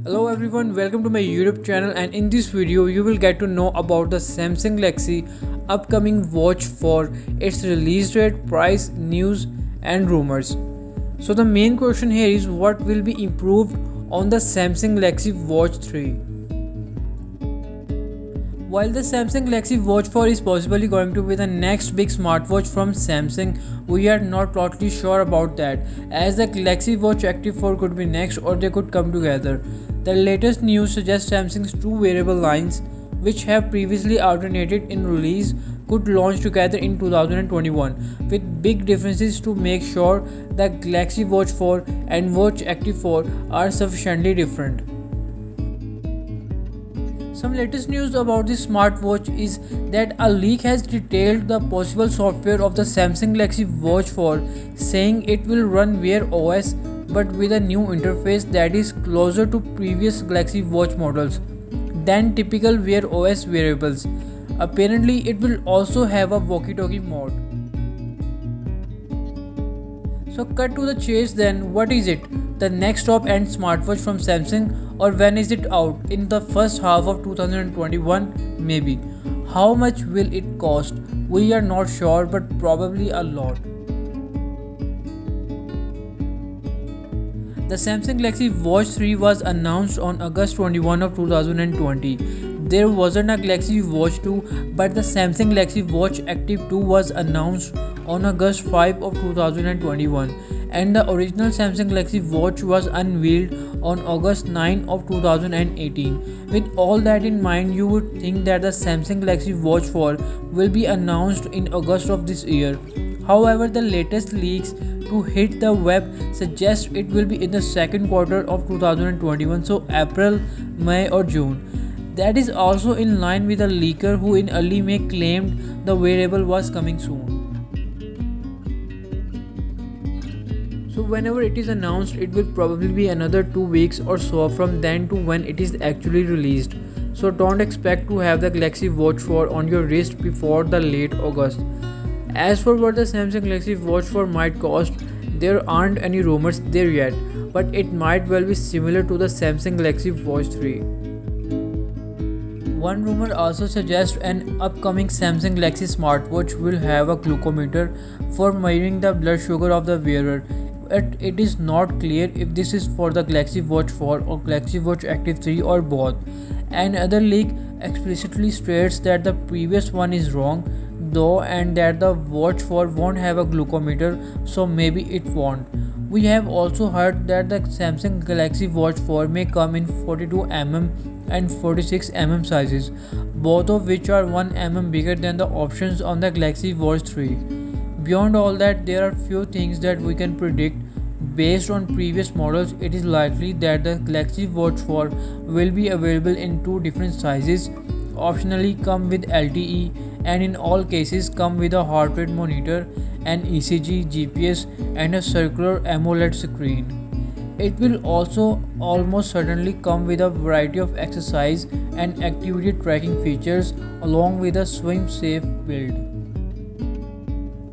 Hello everyone, welcome to my YouTube channel, and in this video you will get to know about the Samsung Galaxy upcoming watch for its release date, price, news and rumors. So the main question here is what will be improved on the Samsung Galaxy Watch 3. While the Samsung Galaxy Watch 4 is possibly going to be the next big smartwatch from Samsung, we are not totally sure about that, as the Galaxy Watch Active 4 could be next or they could come together. The latest news suggests Samsung's two wearable lines, which have previously alternated in release, could launch together in 2021, with big differences to make sure that Galaxy Watch 4 and Watch Active 4 are sufficiently different. Some latest news about this smartwatch is that a leak has detailed the possible software of the Samsung Galaxy Watch 4, saying it will run Wear OS but with a new interface that is closer to previous Galaxy Watch models than typical Wear OS wearables. Apparently, it will also have a walkie-talkie mode. So cut to the chase then, what is it? The next top-end smartwatch from Samsung, or when is it out? In the first half of 2021 maybe. How much will it cost? We are not sure, but probably a lot. The Samsung Galaxy Watch 3 was announced on August 21 of 2020. There wasn't a Galaxy Watch 2, but the Samsung Galaxy Watch Active 2 was announced on August 5 of 2021, and the original Samsung Galaxy Watch was unveiled on August 9 of 2018. With all that in mind, you would think that the Samsung Galaxy Watch 4 will be announced in August of this year. However, the latest leaks to hit the web suggest it will be in the second quarter of 2021, so April, May or June. That is also in line with a leaker who in early May claimed the wearable was coming soon. So whenever it is announced, it will probably be another 2 weeks or so from then to when it is actually released. So don't expect to have the Galaxy Watch 4 on your wrist before the late August. As for what the Samsung Galaxy Watch 4 might cost, there aren't any rumors there yet, but it might well be similar to the Samsung Galaxy Watch 3. One rumor also suggests an upcoming Samsung Galaxy smartwatch will have a glucometer for measuring the blood sugar of the wearer, but it is not clear if this is for the Galaxy Watch 4 or Galaxy Watch Active 3 or both. Another leak explicitly states that the previous one is wrong though, and that the Watch 4 won't have a glucometer, so maybe it won't. We have also heard that the Samsung Galaxy Watch 4 may come in 42mm and 46mm sizes, both of which are 1mm bigger than the options on the Galaxy Watch 3. Beyond all that, there are few things that we can predict. Based on previous models, it is likely that the Galaxy Watch 4 will be available in two different sizes, optionally come with LTE, and in all cases come with a heart rate monitor, an ECG, GPS and a circular AMOLED screen. It will also almost certainly come with a variety of exercise and activity tracking features along with a swim safe build.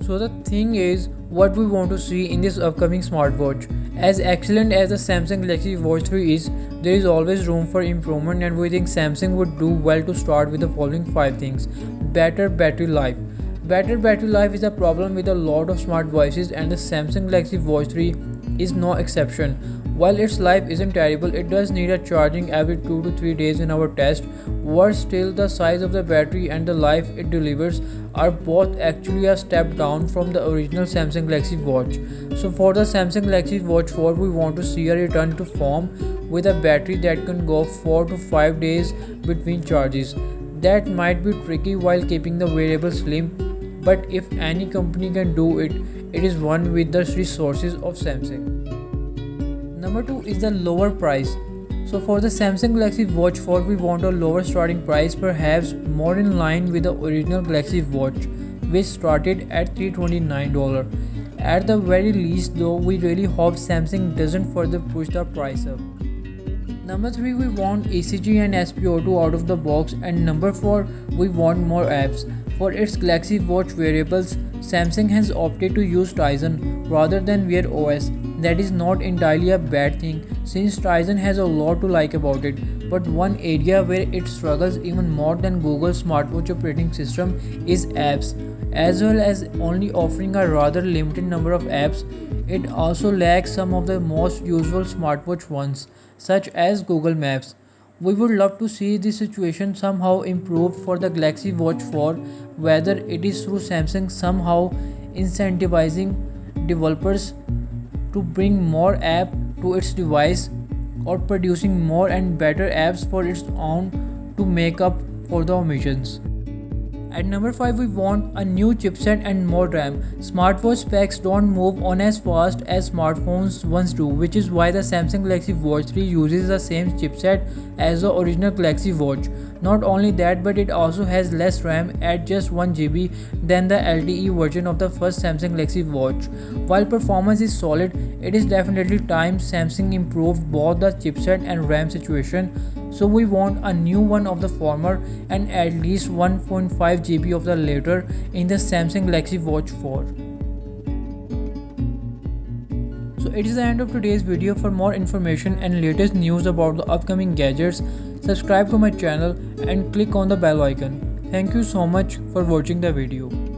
So the thing is, what we want to see in this upcoming smartwatch. As excellent as the Samsung Galaxy Watch 3 is, there is always room for improvement, and we think Samsung would do well to start with the following 5 things. Better battery life. Better battery life is a problem with a lot of smart devices, and the Samsung Galaxy Watch 3 is no exception. While its life isn't terrible, it does need a charging every 2 to 3 days in our test. Worse still, the size of the battery and the life it delivers are both actually a step down from the original Samsung Galaxy Watch. So for the Samsung Galaxy Watch 4, we want to see a return to form with a battery that can go 4 to 5 days between charges. That might be tricky while keeping the wearable slim, but if any company can do it, it is one with the resources of Samsung. Number 2 is the lower price. So for the Samsung Galaxy Watch 4, we want a lower starting price, perhaps more in line with the original Galaxy Watch, which started at $329. At the very least though, we really hope Samsung doesn't further push the price up. Number 3, we want ECG and SpO2 out of the box, and number 4, we want more apps. For its Galaxy Watch wearables, Samsung has opted to use Tizen rather than Wear OS. That is not entirely a bad thing since Tizen has a lot to like about it, but one area where it struggles even more than Google's smartwatch operating system is apps. As well as only offering a rather limited number of apps, it also lacks some of the most useful smartwatch ones, such as Google Maps. We would love to see this situation somehow improved for the Galaxy Watch 4, whether it is through Samsung somehow incentivizing developers to bring more app to its device or producing more and better apps for its own to make up for the omissions. At number 5, we want a new chipset and more RAM. Smartwatch specs don't move on as fast as smartphones once do, which is why the Samsung Galaxy Watch 3 uses the same chipset as the original Galaxy Watch. Not only that, but it also has less RAM at just 1 GB than the LTE version of the first Samsung Galaxy Watch. While performance is solid, it is definitely time Samsung improved both the chipset and RAM situation. So we want a new one of the former and at least 1.5 GB of the latter in the Samsung Galaxy Watch 4. So it is the end of today's video. For more information and latest news about the upcoming gadgets, subscribe to my channel and click on the bell icon. Thank you so much for watching the video.